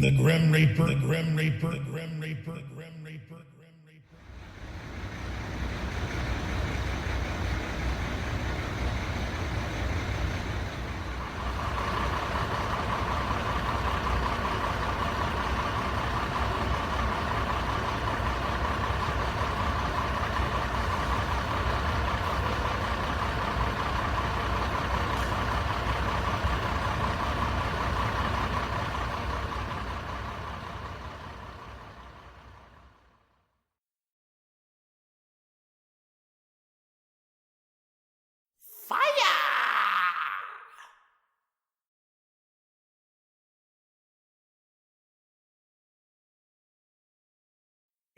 The Grim Reaper, the Grim Reaper, the Grim Reaper, the Grim Reaper, the Grim Reaper.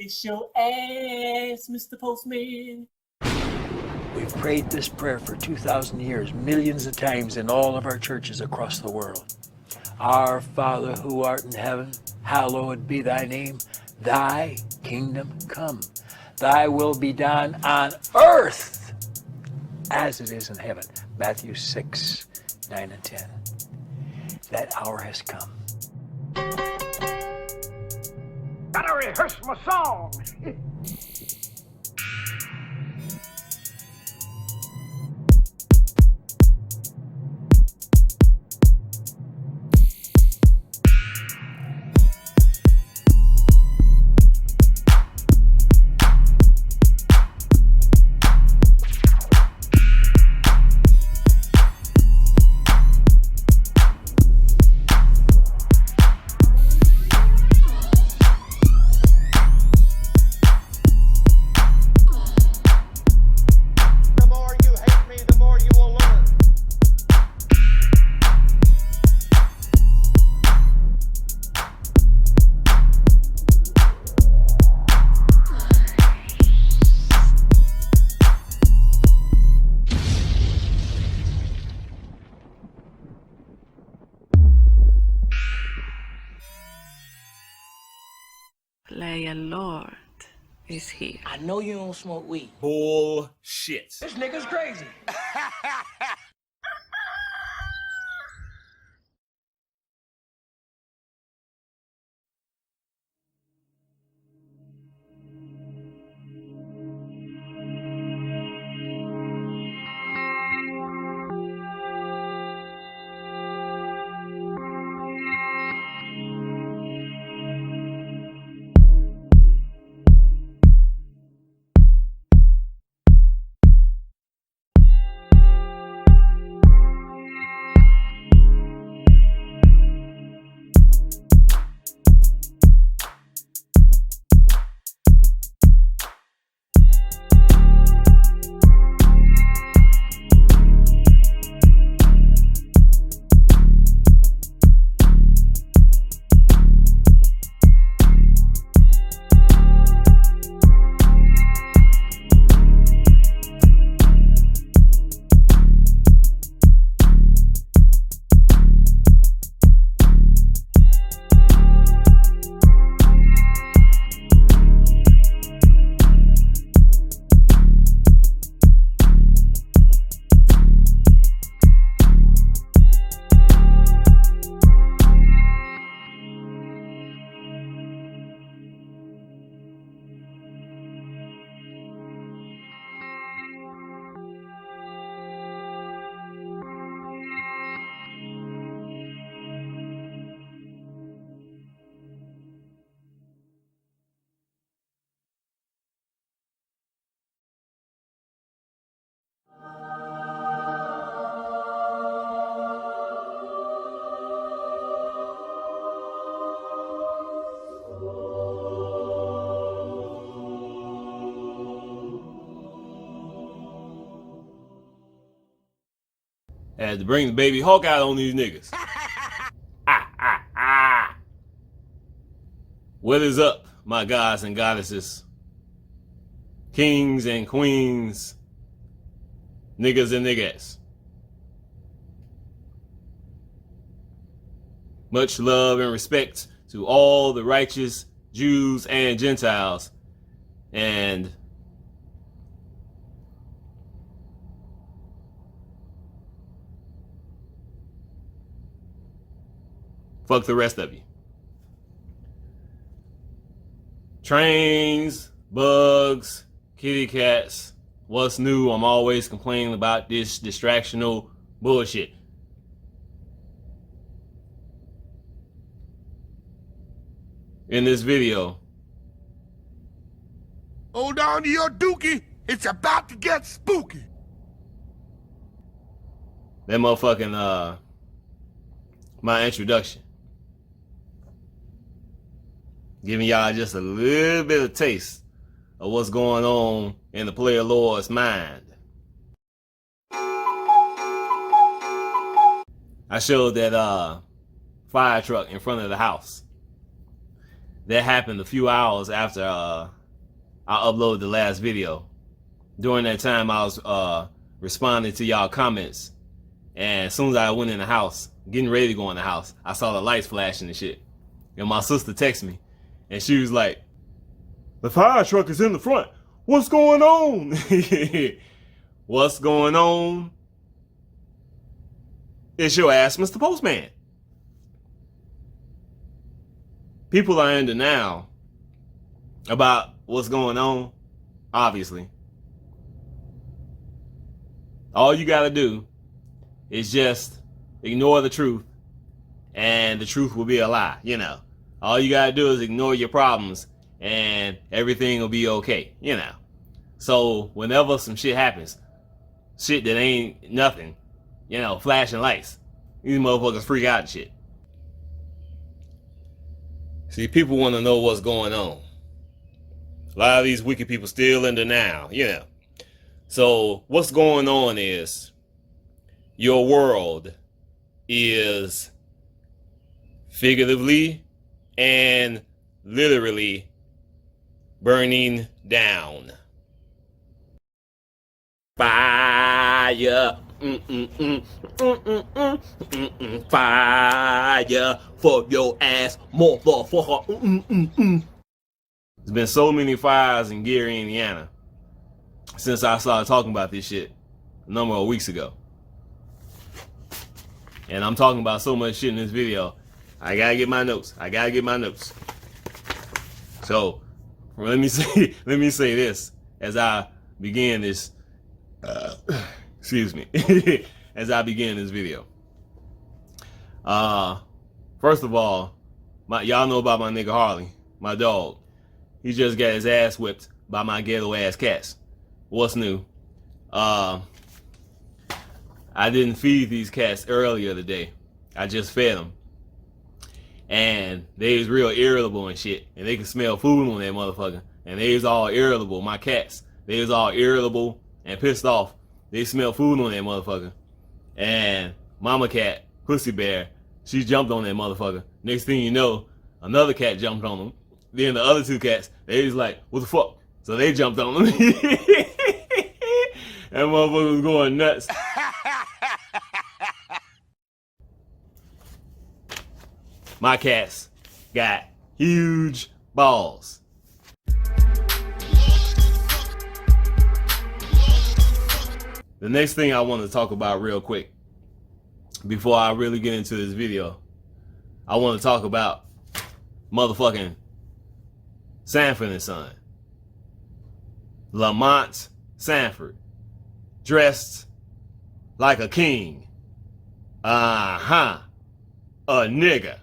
It's your ass, Mr. Postman. We've prayed this prayer for 2,000 years, millions of times in all of our churches across the world. Our Father who art in heaven, hallowed be thy name. Thy kingdom come. Thy will be done on earth as it is in heaven. Matthew 6, 9 and 10. That hour has come. Gotta rehearse my song. PLAYA Lord is here. I know you don't smoke weed. Bullshit. This nigga's crazy. Had to bring the baby Hawk out on these niggas. What is up, my gods and goddesses, kings and queens, niggas and niggas? Much love and respect to all the righteous Jews and Gentiles, and fuck the rest of you. Trains, bugs, kitty cats. What's new? I'm always complaining about this distractional bullshit. In this video, Hold on to your dookie. It's about to get spooky. that motherfucking, my introduction. Giving y'all just a little bit of taste of what's going on in the player lord's mind. I showed that fire truck in front of the house. That happened a few hours after I uploaded the last video. During that time, I was responding to y'all comments, and as soon as I went in the house, getting ready to go in the house, I saw the lights flashing and shit. And my sister texted me, and she was like, "The fire truck is in the front. What's going on?" What's going on? It's your ass, Mr. Postman. People are in denial about what's going on, obviously. All you gotta do is just ignore the truth, and the truth will be a lie, you know. All you gotta do is ignore your problems, and everything will be okay, you know. So whenever some shit happens, shit that ain't nothing, you know, flashing lights, these motherfuckers freak out and shit. See, people want to know what's going on. A lot of these wicked people still in denial, you know. So what's going on is your world is figuratively and literally burning down. Fire. Fire for your ass, motherfucker. There's been so many fires in Gary, Indiana, since I started talking about this shit a number of weeks ago. And I'm talking about so much shit in this video, I gotta get my notes. So let me say this as I begin this. Excuse me. As I begin this video. First of all, y'all know about my nigga Harley, my dog. He just got his ass whipped by my ghetto ass cats. What's new? I didn't feed these cats earlier today. I just fed them. And they was real irritable and shit. And they could smell food on that motherfucker. And they was all irritable, my cats. They was all irritable and pissed off. They smell food on that motherfucker. And mama cat, Pussy Bear, she jumped on that motherfucker. Next thing you know, another cat jumped on them. Then the other two cats, they was like, what the fuck? So they jumped on them. That motherfucker was going nuts. My cats got huge balls. The next thing I want to talk about real quick, before I really get into this video, I want to talk about motherfucking Sanford and Son. Lamont Sanford, dressed like a king. A nigga,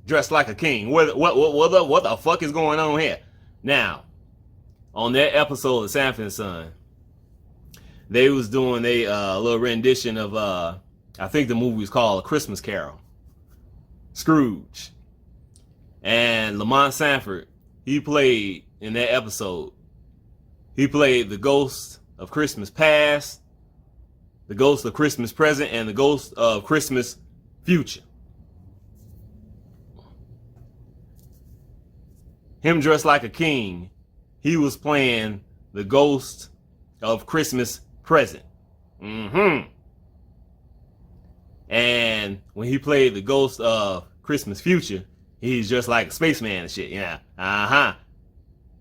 dressed like a king. What the fuck is going on here? Now, on that episode of Sanford and Son, they was doing a little rendition of, I think the movie was called A Christmas Carol. Scrooge. And Lamont Sanford, he played in that episode. He played the ghost of Christmas past, the ghost of Christmas present, and the ghost of Christmas future. Him dressed like a king, he was playing the ghost of Christmas present. And when he played the ghost of Christmas future, he's just like a spaceman and shit, you know. Out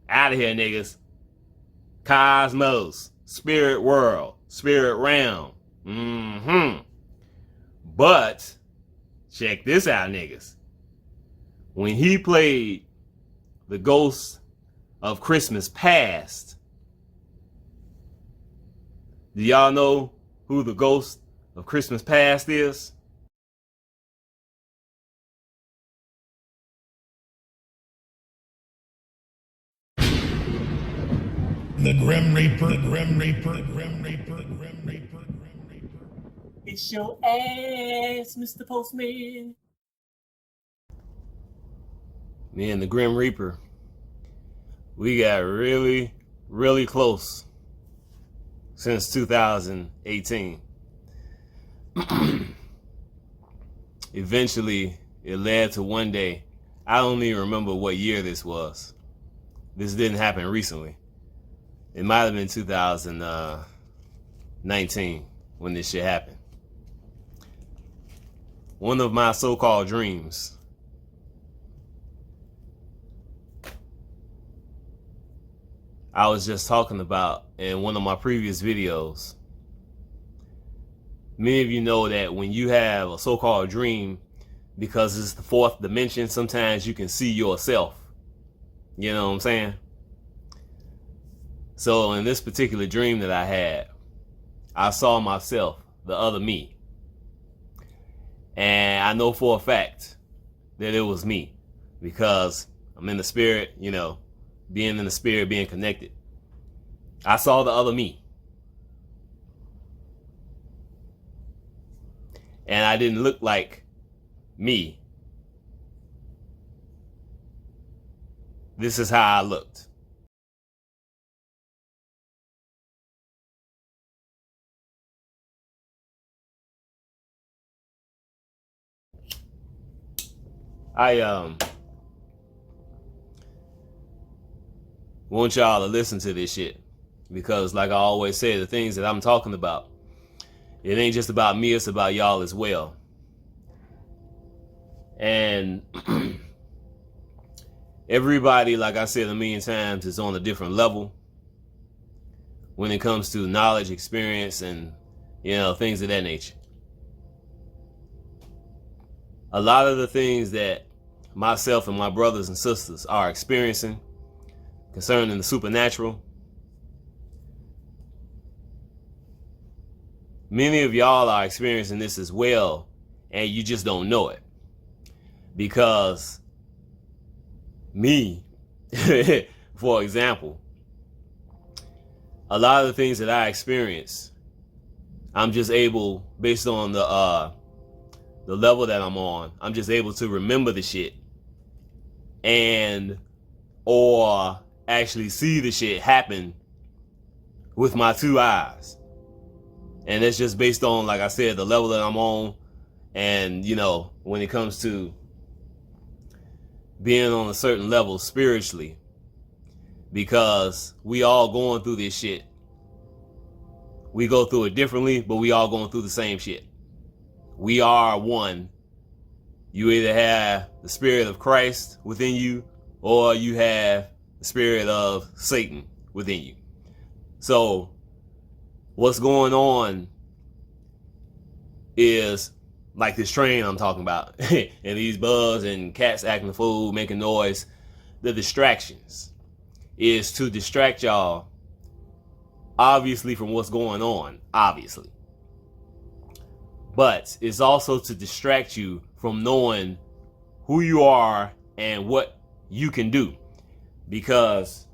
of here, niggas. Cosmos, spirit world, spirit realm. But check this out, niggas. When he played the ghost of Christmas past. Do y'all know who the ghost of Christmas past is? The Grim Reaper, the Grim Reaper, the Grim Reaper, the Grim Reaper, the Grim Reaper. It's your ass, Mr. Postman. Me and the Grim Reaper, we got really, really close since 2018. Eventually, it led to one day. I don't even remember what year this was. This didn't happen recently. It might have been 2019 when this shit happened. One of my so-called dreams I was just talking about in one of my previous videos. Many of you know that when you have a so-called dream, because it's the fourth dimension, sometimes you can see yourself. You know what I'm saying? So in this particular dream that I had, I saw myself, the other me. And I know for a fact that it was me because I'm in the spirit, you know, being in the spirit, being connected. I saw the other me. And I didn't look like me. This is how I looked. I want y'all to listen to this shit because, like I always say, the things that I'm talking about, it ain't just about me, it's about y'all as well. And everybody, like I said a million times, is on a different level when it comes to knowledge, experience, and, you know, things of that nature. A lot of the things that myself and my brothers and sisters are experiencing concerning the supernatural, many of y'all are experiencing this as well, and you just don't know it. Because me, for example, a lot of the things that I experience, I'm just able, based on the level that I'm on, I'm just able to remember the shit and or actually see the shit happen with my two eyes. And it's just based on, like I said, the level that I'm on. And, you know, when it comes to being on a certain level spiritually, because we all going through this shit. We go through it differently, but we all going through the same shit. We are one. You either have the spirit of Christ within you, or you have the spirit of Satan within you. So what's going on is like this train I'm talking about, and these bugs and cats acting a fool, making noise. The distractions is to distract y'all, obviously, from what's going on, obviously. But it's also to distract you from knowing who you are and what you can do. Because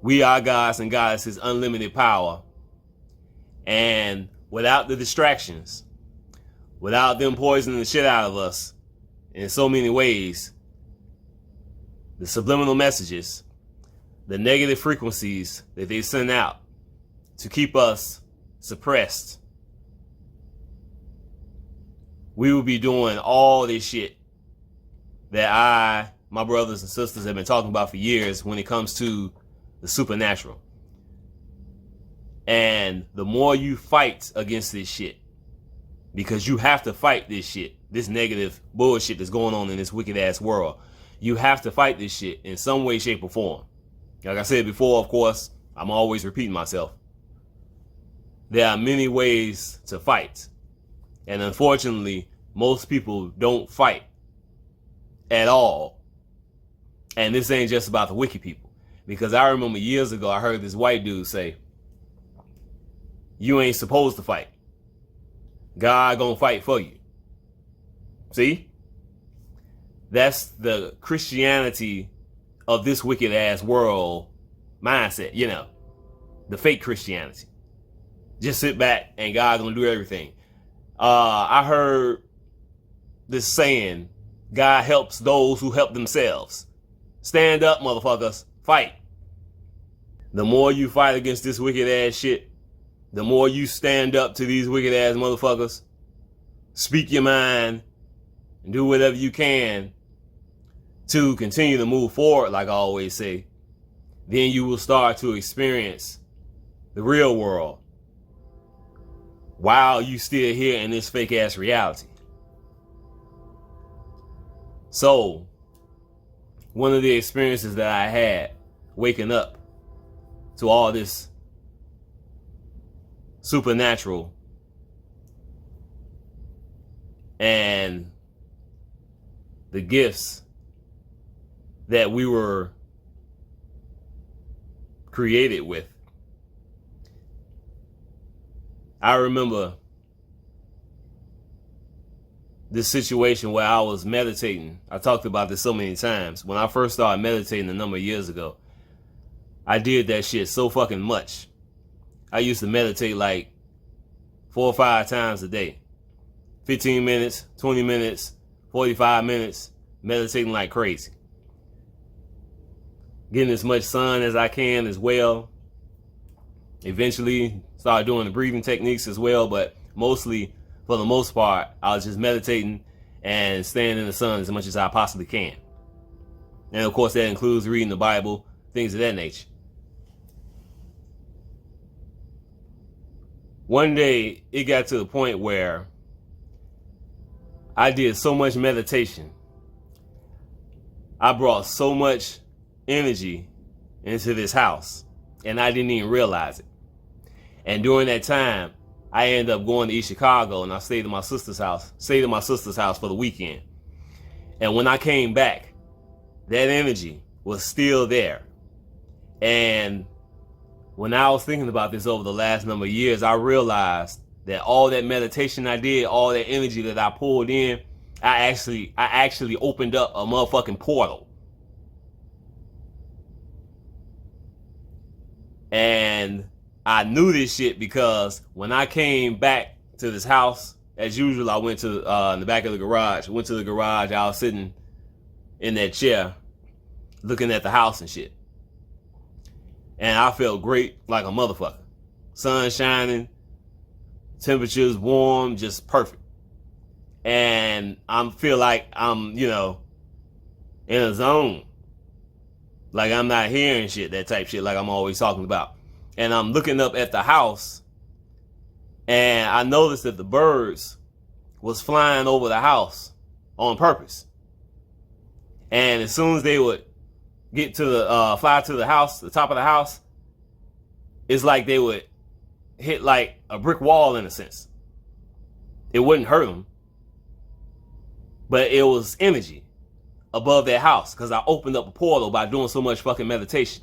we are gods and goddesses, unlimited power. And without the distractions, without them poisoning the shit out of us in so many ways, the subliminal messages, the negative frequencies that they send out to keep us suppressed, we will be doing all this shit that my brothers and sisters have been talking about for years when it comes to the supernatural. And the more you fight against this shit, because you have to fight this shit, this negative bullshit that's going on in this wicked ass world, you have to fight this shit in some way, shape, or form. Like I said before, of course, I'm always repeating myself. There are many ways to fight. And unfortunately, most people don't fight at all. And this ain't just about the wicked people. Because I remember years ago, I heard this white dude say, you ain't supposed to fight. God gonna fight for you. See? That's the Christianity of this wicked ass world mindset, you know, the fake Christianity. Just sit back and God gonna do everything. I heard this saying, God helps those who help themselves. Stand up, motherfuckers, fight. The more you fight against this wicked ass shit, the more you stand up to these wicked ass motherfuckers, speak your mind, and do whatever you can to continue to move forward, like I always say, then you will start to experience the real world while you still here in this fake ass reality. So, one of the experiences that I had waking up to all this supernatural and the gifts that we were created with. I remember this situation where I was meditating. I talked about this so many times. When I first started meditating a number of years ago, I did that shit so fucking much. I used to meditate like 4 or 5 times a day. 15 minutes, 20 minutes, 45 minutes, meditating like crazy. Getting as much sun as I can as well. Eventually started doing the breathing techniques as well, but mostly, for the most part, I was just meditating and staying in the sun as much as I possibly can. And of course that includes reading the Bible, things of that nature. One day it got to the point where I did so much meditation. I brought so much energy into this house and I didn't even realize it. And during that time, I ended up going to East Chicago and I stayed at my sister's house for the weekend. And when I came back, that energy was still there. And when I was thinking about this over the last number of years, I realized that all that meditation I did, all that energy that I pulled in, I actually opened up a motherfucking portal. And I knew this shit because when I came back to this house, as usual, I went to in the back of the garage. Went to the garage. I was sitting in that chair, looking at the house and shit. And I felt great like a motherfucker. Sun shining, temperatures warm, just perfect. And I feel like I'm, you know, in a zone. Like I'm not hearing shit, that type shit like I'm always talking about. And I'm looking up at the house and I noticed that the birds was flying over the house on purpose. And as soon as they would get to the, fly to the house, the top of the house, it's like they would hit like a brick wall in a sense. It wouldn't hurt them, but it was energy above their house because I opened up a portal by doing so much fucking meditation.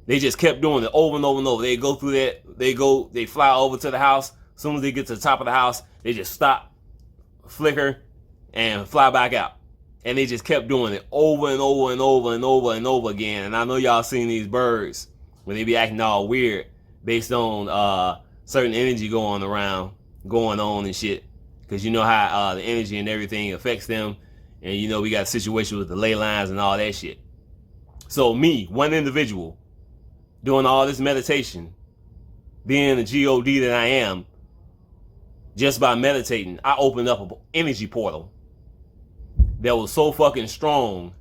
They just kept doing it over and over and over. They go through that. They fly over to the house. As soon as they get to the top of the house, they just stop, flicker, and fly back out. And they just kept doing it over and over and over and over and over again. And I know y'all seen these birds when they be acting all weird based on certain energy going on and shit. Because you know how the energy and everything affects them. And you know we got a situation with the ley lines and all that shit. So me, one individual, doing all this meditation, being the G.O.D. that I am, just by meditating, I opened up an energy portal that was so fucking strong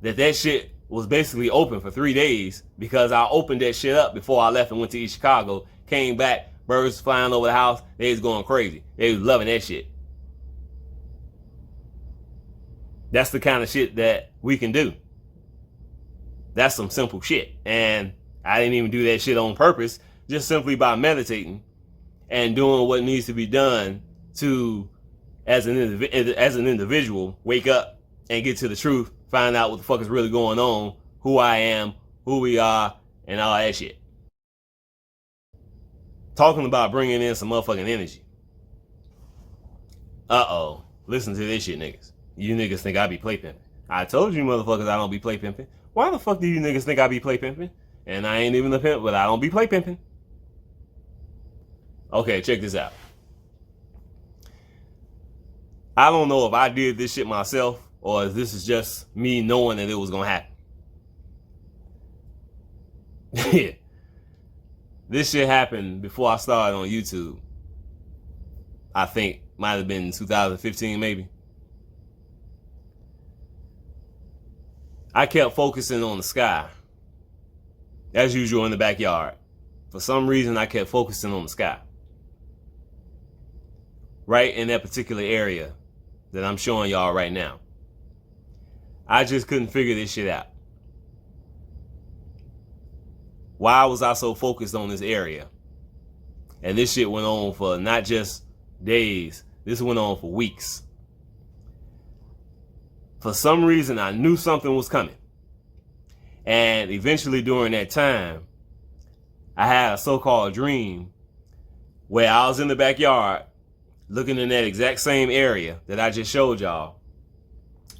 that shit was basically open for 3 days because I opened that shit up before I left and went to East Chicago, came back, birds flying over the house, they was going crazy. They was loving that shit. That's the kind of shit that we can do. That's some simple shit. And I didn't even do that shit on purpose, just simply by meditating and doing what needs to be done to, as an individual, wake up and get to the truth find out what the fuck is really going on, who I am, who we are, and all that shit. Talking about bringing in some motherfucking energy. Uh-oh. Listen to this shit, niggas. You niggas think I be play pimping. I told you motherfuckers I don't be play pimping. Why the fuck do you niggas think I be play pimping? And I ain't even a pimp, but I don't be play pimping. Okay, check this out. I don't know if I did this shit myself or if this is just me knowing that it was gonna happen. This shit happened before I started on YouTube. I think might have been 2015 maybe. I kept focusing on the sky. As usual in the backyard. For some reason I kept focusing on the sky. Right in that particular area that I'm showing y'all right now. I just couldn't figure this shit out. Why was I so focused on this area? And this shit went on for not just days. This went on for weeks. For some reason, I knew something was coming. And eventually during that time, I had a so-called dream where I was in the backyard looking in that exact same area that I just showed y'all.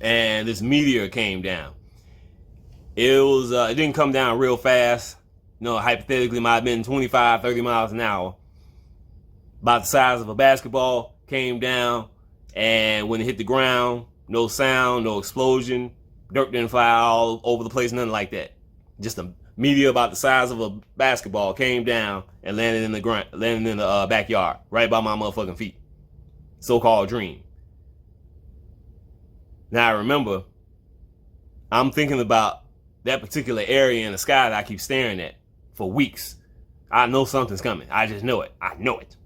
And this meteor came down. It didn't come down real fast. You know, hypothetically, it might have been 25, 30 miles an hour. About the size of a basketball, came down. And when it hit the ground, no sound, no explosion. Dirt didn't fly all over the place, nothing like that. Just a meteor about the size of a basketball came down and landed in the backyard, right by my motherfucking feet. So-called dream. Now remember, I'm thinking about that particular area in the sky that I keep staring at for weeks. I know something's coming. I just know it. I know it.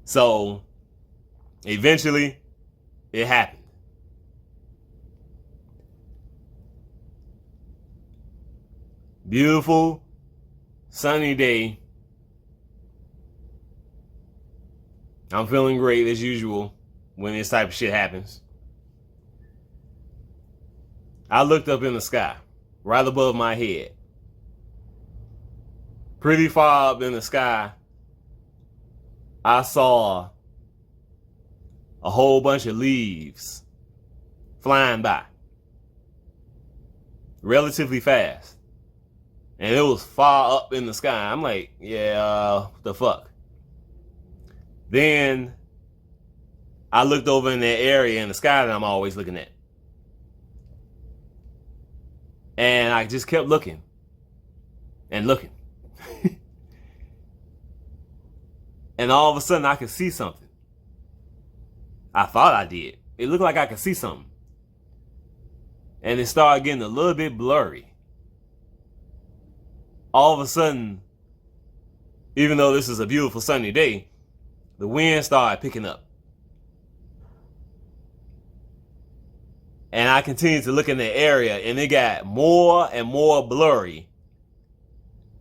So eventually it happened. Beautiful, sunny day. I'm feeling great as usual when this type of shit happens. I looked up in the sky, right above my head. Pretty far up in the sky, I saw a whole bunch of leaves flying by. Relatively fast. And it was far up in the sky. I'm like, yeah, what the fuck? Then I looked over in that area in the sky that I'm always looking at. And I just kept looking and looking. And all of a sudden I could see something. I thought I did. It looked like I could see something. And it started getting a little bit blurry. All of a sudden, even though this is a beautiful sunny day, the wind started picking up. And I continued to look in the area and it got more and more blurry.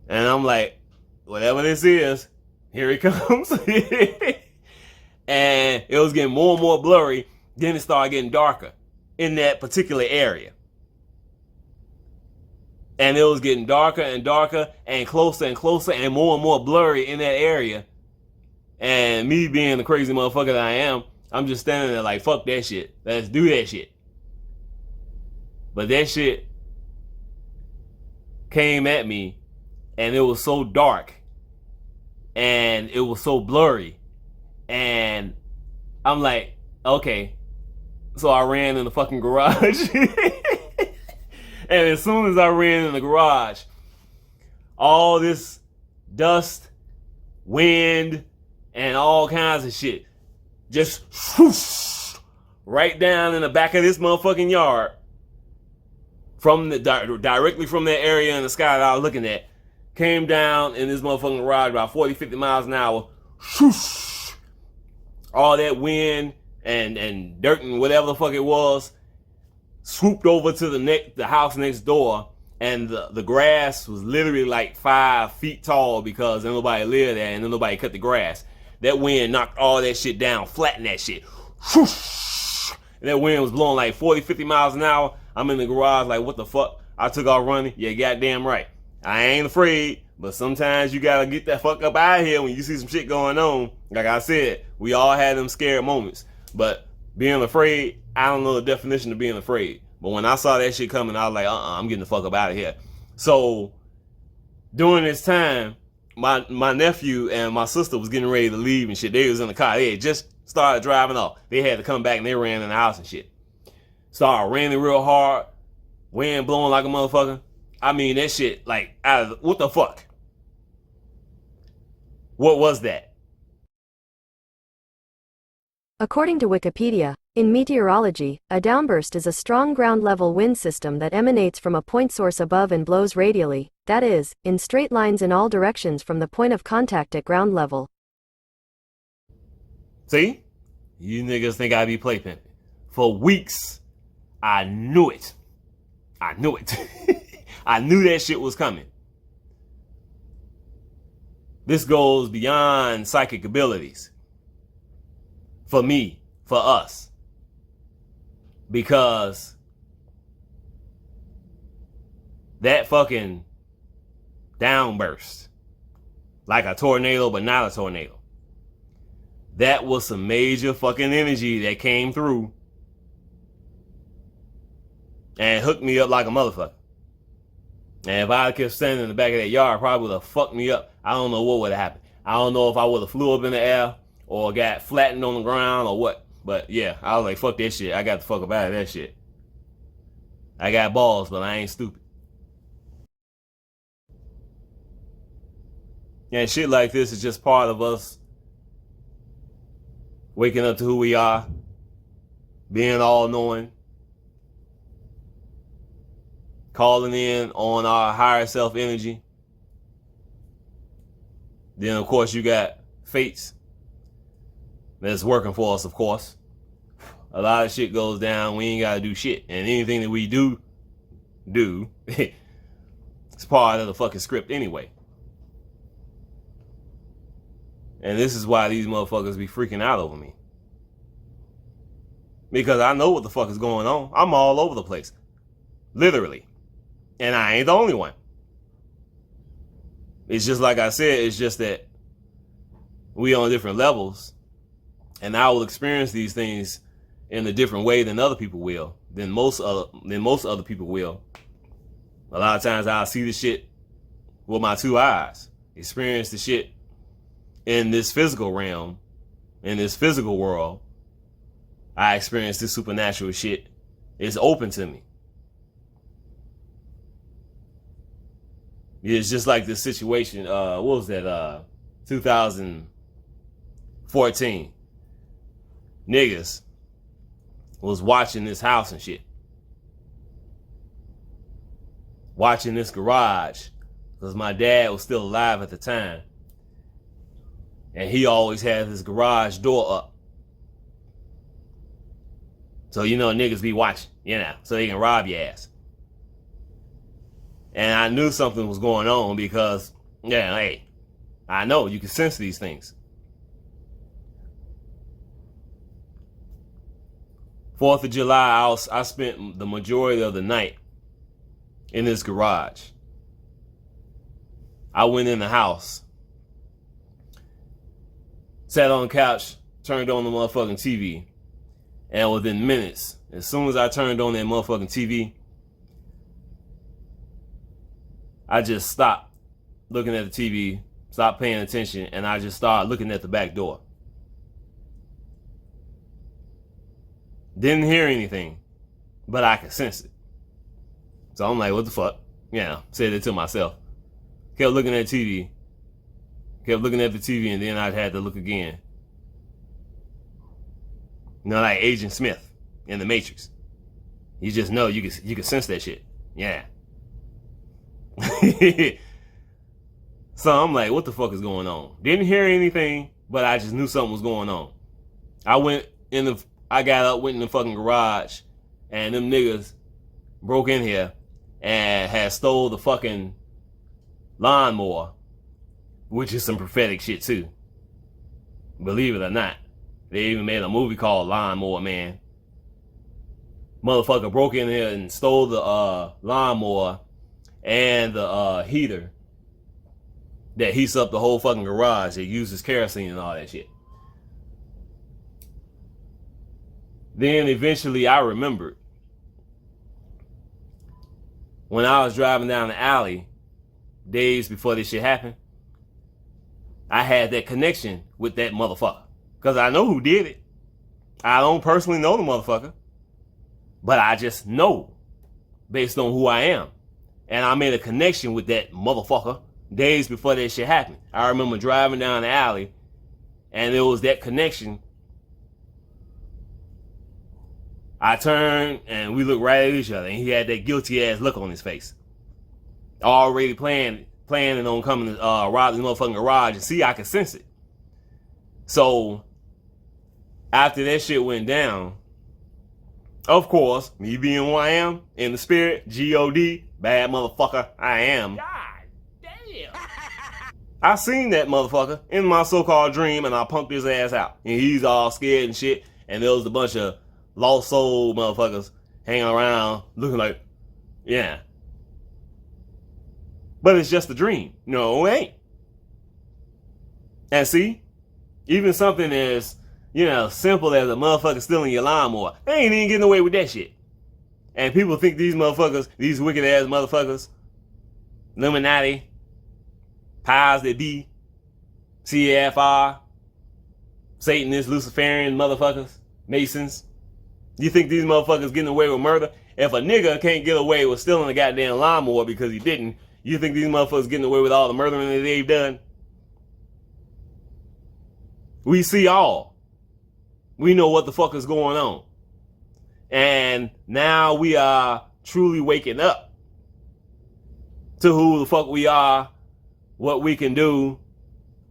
And I'm like, whatever this is, here it comes. And it was getting more and more blurry. Then it started getting darker in that particular area. And it was getting darker and darker and closer and more blurry in that area. And me being the crazy motherfucker that I am, I'm just standing there like, fuck that shit. Let's do that shit. But that shit came at me and it was so dark and it was so blurry. And I'm like, okay. So I ran in the fucking garage. And as soon as I ran in the garage, all this dust, wind, and all kinds of shit just swoosh right down in the back of this motherfucking yard from the directly from that area in the sky that I was looking at, came down in this motherfucking garage about 40, 50 miles an hour. Swoosh! All that wind and dirt and whatever the fuck it was swooped over to the house next door, and the grass was literally like 5 feet tall because nobody lived there and nobody cut the grass. That wind knocked all that shit down, flattened that shit. Whoosh! and that wind was blowing like 40, 50 miles an hour. I'm in the garage like, what the fuck? I took off running. Yeah, goddamn right. I ain't afraid, but sometimes you gotta get that fuck up out of here when you see some shit going on. Like I said, we all had them scared moments, but being afraid, I don't know the definition of being afraid. But when I saw that shit coming, I was like, I'm getting the fuck up out of here. So during this time, my nephew and my sister was getting ready to leave and shit. They was in the car. They had just started driving off. They had to come back and they ran in the house and shit. Started raining real hard. Wind blowing like a motherfucker. I mean, that shit, like, what the fuck? What was that? According to Wikipedia, in meteorology, a downburst is a strong ground-level wind system that emanates from a point source above and blows radially, that is, in straight lines in all directions from the point of contact at ground level. See? You niggas think I be playpimping. For weeks, I knew it. I knew it. I knew that shit was coming. This goes beyond psychic abilities. For me, for us. Because that fucking downburst, like a tornado but not a tornado, that was some major fucking energy that came through and hooked me up like a motherfucker. And if I kept standing in the back of that yard, probably would have fucked me up. I don't know what would have happened. I don't know if I would have flew up in the air or got flattened on the ground or what. But yeah, I was like, fuck that shit. I got the fuck up out of that shit. I got balls, but I ain't stupid. And shit like this is just part of us waking up to who we are, being all-knowing, calling in on our higher self energy. Then, of course, you got fates that's working for us, of course. A lot of shit goes down. We ain't got to do shit. And anything that we do, it's part of the fucking script anyway. And this is why these motherfuckers be freaking out over me. Because I know what the fuck is going on. I'm all over the place. Literally. And I ain't the only one. It's just like I said, it's just that we on different levels. And I will experience these things in a different way than other people will. Than most other people will. A lot of times I'll see the shit with my two eyes. Experience the shit in this physical realm. In this physical world. I experience this supernatural shit. It's open to me. It's just like this situation, what was that, 2014. Niggas was watching this house and shit. Watching this garage. Because my dad was still alive at the time. And he always had his garage door up. So, you know, niggas be watching, so they can rob your ass. And I knew something was going on because, hey, I know you can sense these things. 4th of July, I spent the majority of the night in this garage. I went in the house, sat on the couch, turned on the motherfucking TV, and within minutes, as soon as I turned on that motherfucking TV, I just stopped looking at the TV, stopped paying attention, and I just started looking at the back door. Didn't hear anything, but I could sense it. So I'm like, what the fuck? Said it to myself. Kept looking at TV. Kept looking at the TV, and then I had to look again. Like Agent Smith in The Matrix. You just know, you can sense that shit. Yeah. So I'm like, what the fuck is going on? Didn't hear anything, but I just knew something was going on. I got up, went in the fucking garage, and them niggas broke in here and had stole the fucking lawnmower, which is some prophetic shit too. Believe it or not. They even made a movie called Lawnmower Man. Motherfucker broke in here and stole the lawnmower and the heater that heats up the whole fucking garage. It uses kerosene and all that shit. Then eventually I remembered when I was driving down the alley days before this shit happened, I had that connection with that motherfucker. Because I know who did it. I don't personally know the motherfucker. But I just know based on who I am. And I made a connection with that motherfucker days before that shit happened. I remember driving down the alley and there was that connection. I turned and we looked right at each other and he had that guilty ass look on his face. Already planning on coming to rob this motherfucking garage, and see, I could sense it. So after that shit went down, of course, me being who I am in the spirit, G-O-D, bad motherfucker I am. God damn. I seen that motherfucker in my so-called dream and I punked his ass out. And he's all scared and shit. And there was a bunch of lost soul motherfuckers hanging around looking like, yeah. But it's just a dream. No, it ain't. And see, even something as, simple as a motherfucker stealing your lawnmower, they ain't even getting away with that shit. And people think these motherfuckers, these wicked ass motherfuckers, Illuminati, powers that be, CFR, Satanists, Luciferian motherfuckers, Masons. You think these motherfuckers getting away with murder? If a nigga can't get away with stealing a goddamn lawnmower because he didn't, you think these motherfuckers getting away with all the murdering that they've done? We see all. We know what the fuck is going on. And now we are truly waking up to who the fuck we are, what we can do,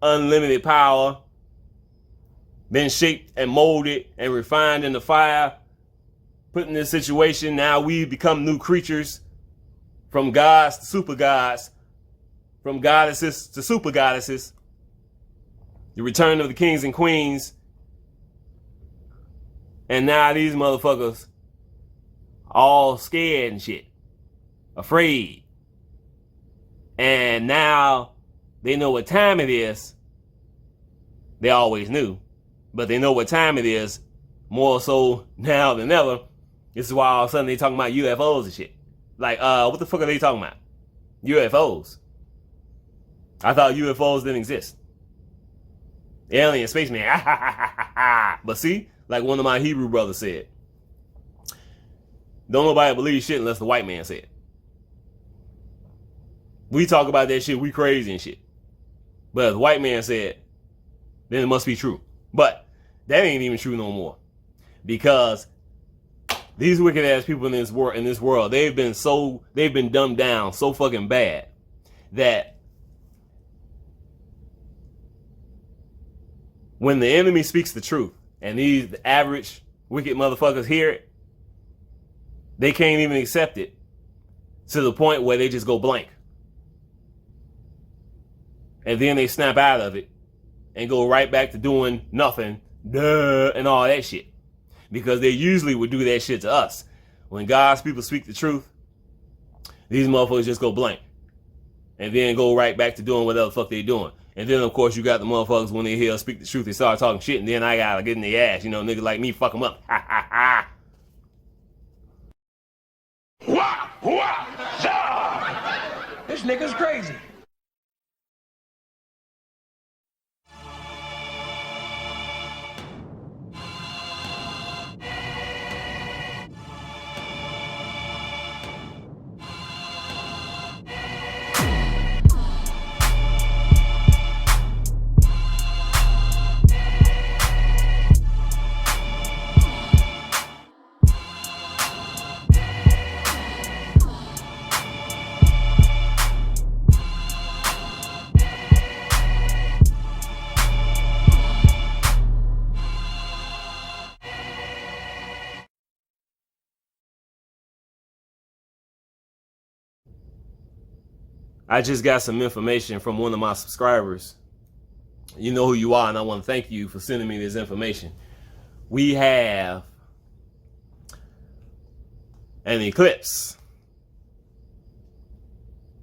unlimited power, been shaped and molded and refined in the fire, put in this situation. Now we become new creatures, from gods to super gods, from goddesses to super goddesses. The return of the kings and queens. And now these motherfuckers all scared and shit, afraid. And now they know what time it is. They always knew, but they know what time it is more so now than ever. This is why all of a sudden they talking about UFOs and shit. Like, what the fuck are they talking about? UFOs. I thought UFOs didn't exist. Alien spaceman. But see, like one of my Hebrew brothers said, don't nobody believe shit unless the white man said it. We talk about that shit, we crazy and shit. But if the white man said, then it must be true. But that ain't even true no more. Because these wicked ass people in this world, they've been dumbed down so fucking bad that when the enemy speaks the truth and these average wicked motherfuckers hear it, they can't even accept it to the point where they just go blank. And then they snap out of it and go right back to doing nothing, duh, and all that shit. Because they usually would do that shit to us. When God's people speak the truth, these motherfuckers just go blank. And then go right back to doing whatever the fuck they doing. And then, of course, you got the motherfuckers when they hear us speak the truth, they start talking shit, and then I gotta get in their ass. Niggas like me, fuck them up. Ha ha ha. Wah, wah, zah. This nigga's crazy. I just got some information from one of my subscribers. You know who you are, and I want to thank you for sending me this information. We have an eclipse.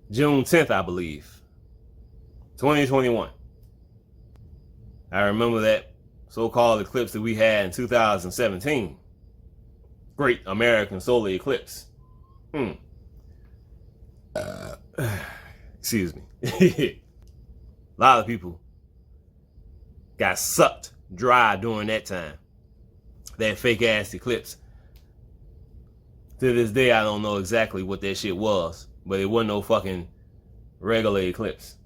June 10th, I believe. 2021. I remember that so-called eclipse that we had in 2017. Great American solar eclipse. Excuse me. A lot of people got sucked dry during that time. That fake ass eclipse. To this day, I don't know exactly what that shit was, but it wasn't no fucking regular eclipse.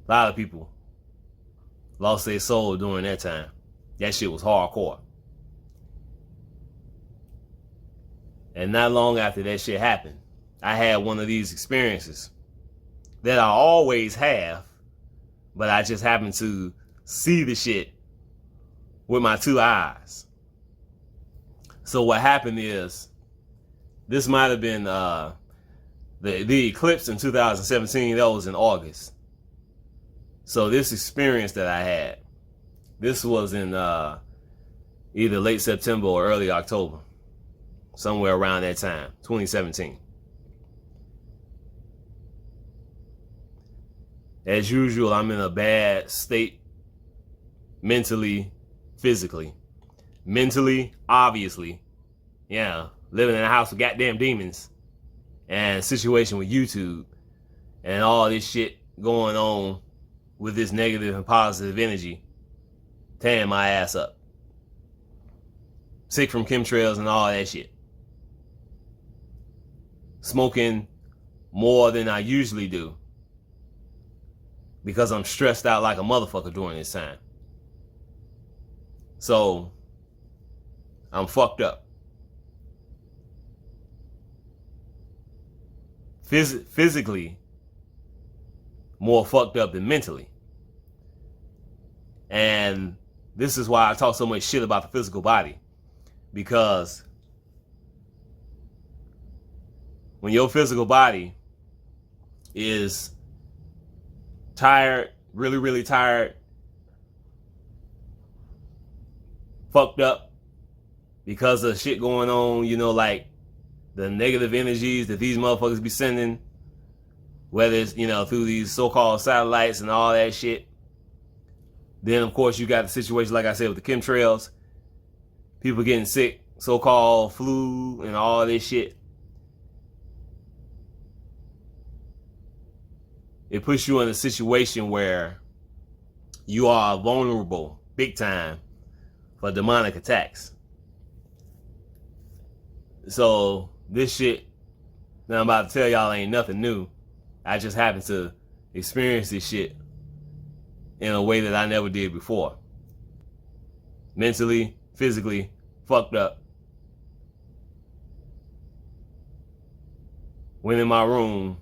A lot of people lost their soul during that time. That shit was hardcore. And not long after that shit happened, I had one of these experiences that I always have, but I just happen to see the shit with my two eyes. So what happened is, this might have been the eclipse in 2017. That was in August. So this experience that I had, this was in either late September or early October, somewhere around that time, 2017. As usual, I'm in a bad state, mentally, physically. Mentally, obviously, yeah, living in a house with goddamn demons, and situation with YouTube, and all this shit going on with this negative and positive energy, tearing my ass up. Sick from chemtrails and all that shit. Smoking more than I usually do, because I'm stressed out like a motherfucker during this time. So, I'm fucked up. Physically, more fucked up than mentally. And this is why I talk so much shit about the physical body. Because when your physical body is tired, really, really tired, fucked up because of shit going on, you know, like the negative energies that these motherfuckers be sending, whether it's, you know, through these so-called satellites and all that shit. Then, of course, you got the situation, like I said, with the chemtrails, people getting sick, so-called flu and all this shit. It puts you in a situation where you are vulnerable, big time, for demonic attacks. So this shit that I'm about to tell y'all ain't nothing new. I just happened to experience this shit in a way that I never did before. Mentally, physically, fucked up. Went in my room,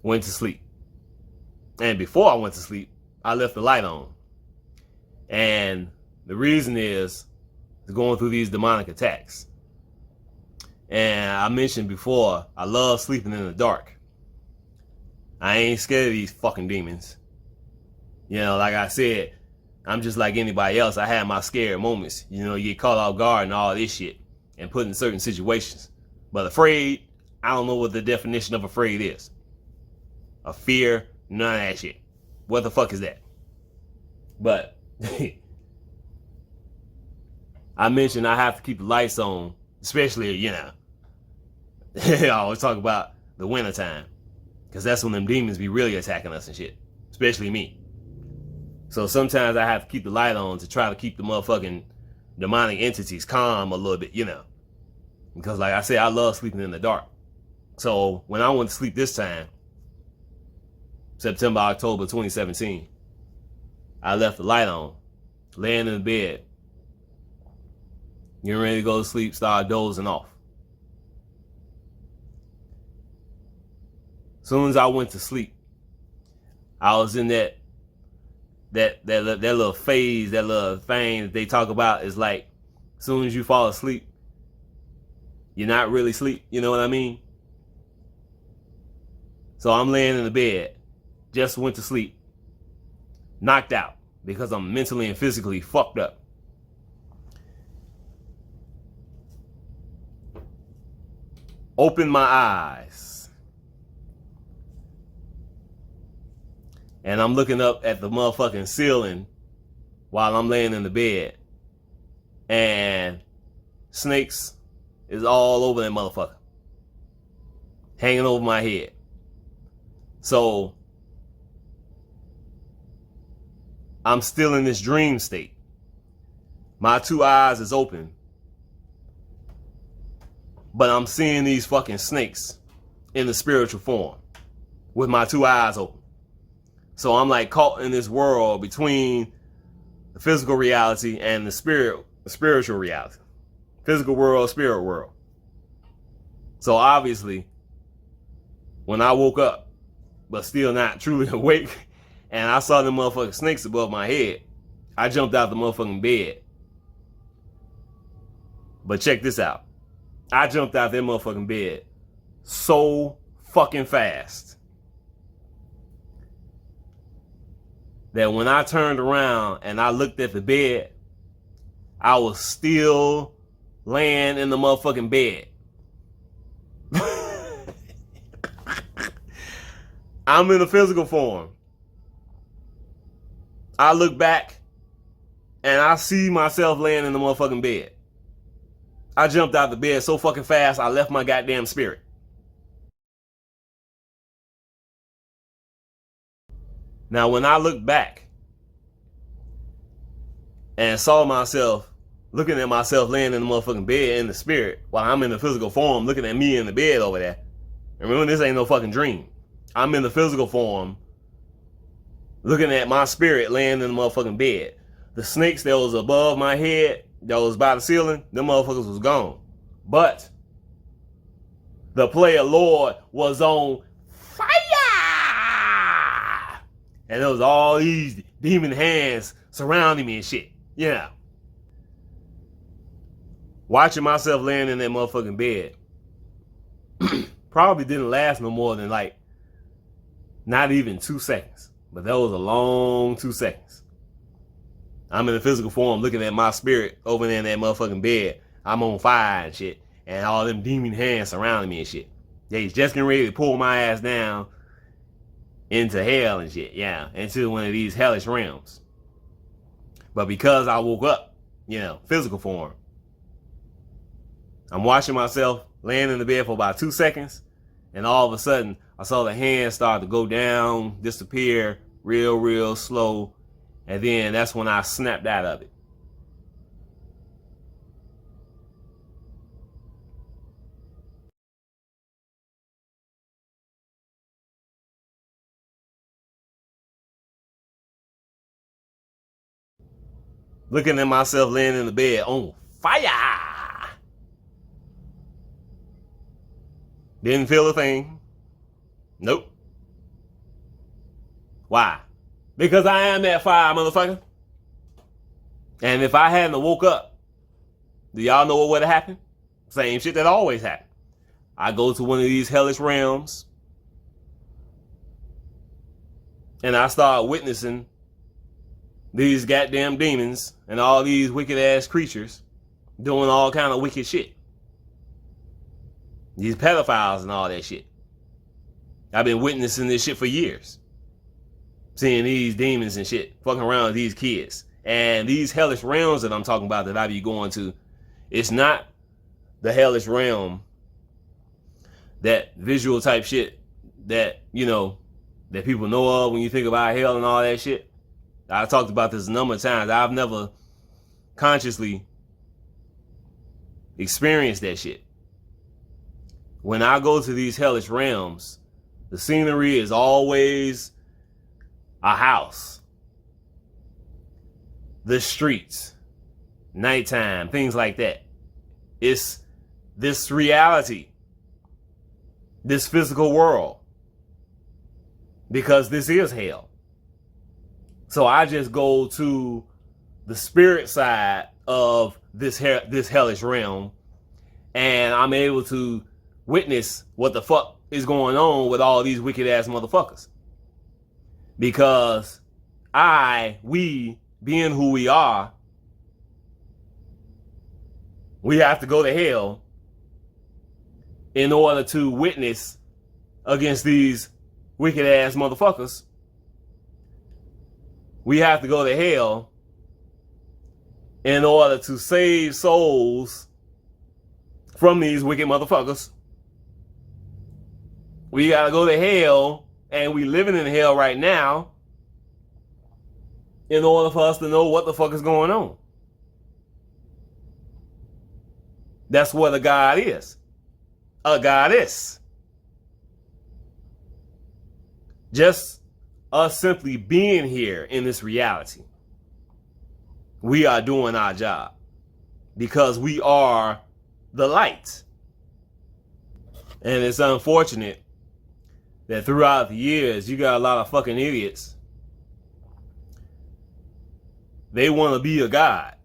went to sleep. And before I went to sleep, I left the light on. And the reason is going through these demonic attacks. And I mentioned before, I love sleeping in the dark. I ain't scared of these fucking demons. You know, like I said, I'm just like anybody else. I have my scared moments. You know, you get caught off guard and all this shit and put in certain situations. But afraid, I don't know what the definition of afraid is. A fear, none of that shit. What the fuck is that? But I mentioned I have to keep the lights on, especially, you know, I always talk about the winter time, because that's when them demons be really attacking us and shit, especially me. So sometimes I have to keep the light on to try to keep the motherfucking demonic entities calm a little bit, you know, because like I said, I love sleeping in the dark. So when I went to sleep this time, September, October 2017, I left the light on, laying in the bed, getting ready to go to sleep, start dozing off. Soon as I went to sleep, I was in that little phase, that little thing that they talk about is like, as soon as you fall asleep, you're not really asleep, you know what I mean? So I'm laying in the bed, just went to sleep, knocked out, because I'm mentally and physically fucked up. Open my eyes. And I'm looking up at the motherfucking ceiling while I'm laying in the bed. And snakes is all over that motherfucker. Hanging over my head. So I'm still in this dream state. My two eyes is open. But I'm seeing these fucking snakes in the spiritual form with my two eyes open. So I'm like caught in this world between the physical reality and the spiritual reality. Physical world, spirit world. So obviously, when I woke up, but still not truly awake, and I saw the motherfucking snakes above my head, I jumped out the motherfucking bed. But check this out. I jumped out that motherfucking bed so fucking fast that when I turned around and I looked at the bed, I was still laying in the motherfucking bed. I'm in a physical form. I look back and I see myself laying in the motherfucking bed. I jumped out the bed so fucking fast, I left my goddamn spirit. Now, when I look back and saw myself, looking at myself laying in the motherfucking bed in the spirit, while I'm in the physical form looking at me in the bed over there. And remember, this ain't no fucking dream. I'm in the physical form looking at my spirit laying in the motherfucking bed. The snakes that was above my head, that was by the ceiling, them motherfuckers was gone. But the PLAYA Lord was on fire. And there was all these demon hands surrounding me and shit. Yeah. Watching myself laying in that motherfucking bed probably didn't last no more than like not even 2 seconds. But that was a long 2 seconds. I'm in the physical form looking at my spirit over there in that motherfucking bed. I'm on fire and shit. And all them demon hands surrounding me and shit. They just getting ready to pull my ass down into hell and shit. Yeah, into one of these hellish realms. But because I woke up, physical form, I'm watching myself laying in the bed for about 2 seconds. And all of a sudden, I saw the hands start to go down, disappear real slow. And then that's when I snapped out of it. Looking at myself laying in the bed on fire. Didn't feel a thing. Nope. Why? Because I am that fire, motherfucker. And if I hadn't woke up, do y'all know what would have happened? Same shit that always happened. I go to one of these hellish realms and I start witnessing these goddamn demons and all these wicked ass creatures doing all kind of wicked shit. These pedophiles and all that shit. I've been witnessing this shit for years. Seeing these demons and shit fucking around with these kids. And these hellish realms that I'm talking about that I be going to, it's not the hellish realm, that visual type shit that, that people know of when you think about hell and all that shit. I talked about this a number of times. I've never consciously experienced that shit. When I go to these hellish realms, the scenery is always a house, the streets, nighttime, things like that. It's this reality, this physical world, because this is hell. So I just go to the spirit side of this hellish realm, and I'm able to witness what the fuck is going on with all these wicked ass motherfuckers. Because we being who we are, we have to go to hell in order to witness against these wicked ass motherfuckers. We have to go to hell in order to save souls from these wicked motherfuckers. We gotta go to hell, and we living in hell right now, in order for us to know what the fuck is going on. That's what a God is. A goddess. Just us simply being here in this reality. We are doing our job because we are the light. And it's unfortunate that throughout the years, you got a lot of fucking idiots. They want to be a god.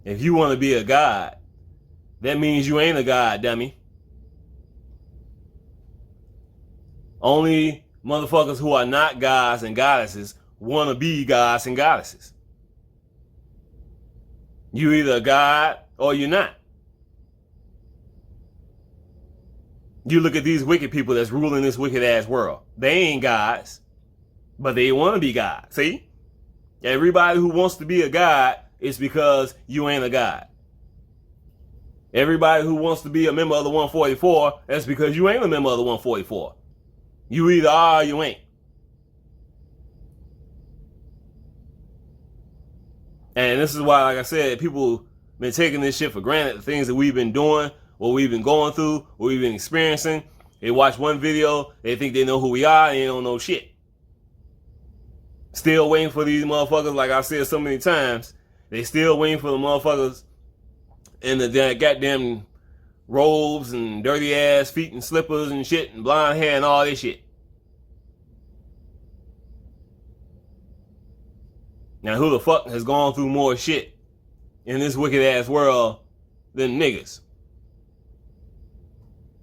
If you want to be a god, that means you ain't a god, dummy. Only motherfuckers who are not gods and goddesses want to be gods and goddesses. You either a god or you're not. You look at these wicked people that's ruling this wicked ass world. They ain't gods, but they want to be God. See? Everybody who wants to be a god is because you ain't a god. Everybody who wants to be a member of the 144, that's because you ain't a member of the 144. You either are or you ain't. And this is why, like I said, people been taking this shit for granted. The things that we've been doing, what we've been going through, what we've been experiencing. They watch one video, they think they know who we are, and they don't know shit. Still waiting for these motherfuckers, like I said so many times. They still waiting for the motherfuckers in the goddamn robes and dirty ass feet and slippers and shit and blonde hair and all this shit. Now who the fuck has gone through more shit in this wicked ass world than niggas?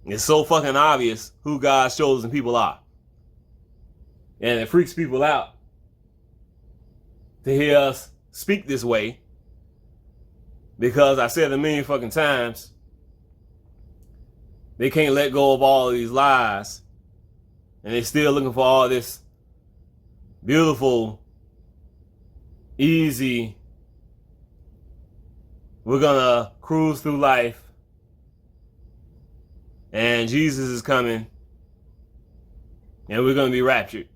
It's so fucking obvious who God's chosen people are. And it freaks people out to hear us speak this way, because I said a million fucking times, they can't let go of all of these lies, and they're still looking for all this beautiful, easy, we're gonna cruise through life, and Jesus is coming, and we're gonna be raptured,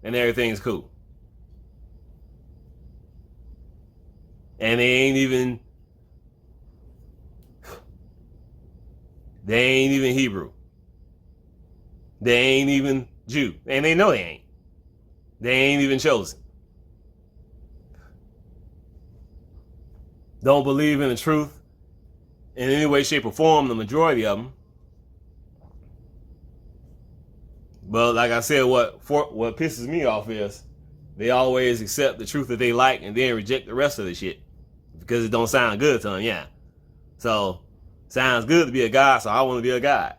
and everything's cool. And they ain't even Hebrew. They ain't even Jew. And they know they ain't. They ain't even chosen. Don't believe in the truth in any way, shape, or form, the majority of them. But like I said, what pisses me off is they always accept the truth that they like and then reject the rest of the shit because it don't sound good to them, yeah. So, sounds good to be a god, so I want to be a god.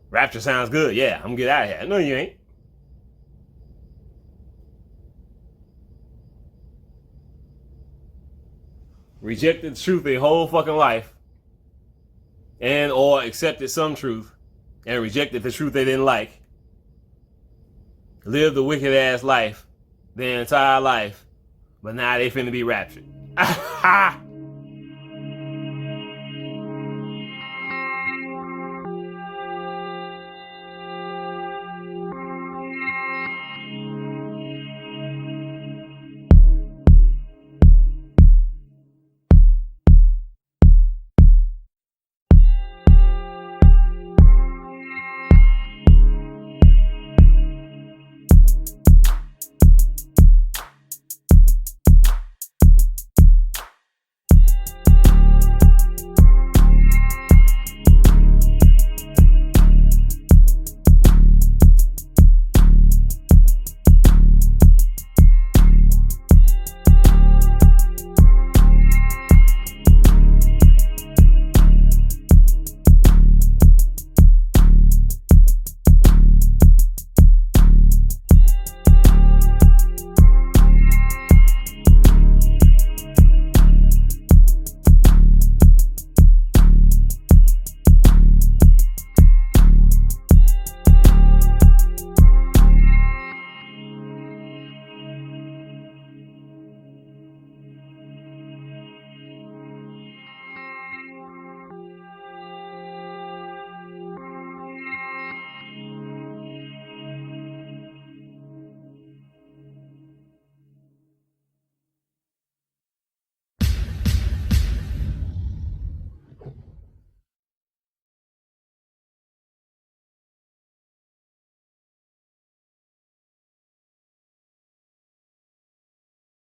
Rapture sounds good, yeah, I'm gonna get out of here. No, you ain't. Rejected the truth their whole fucking life, and or accepted some truth and rejected the truth they didn't like. Lived a wicked ass life their entire life, but now they finna be raptured.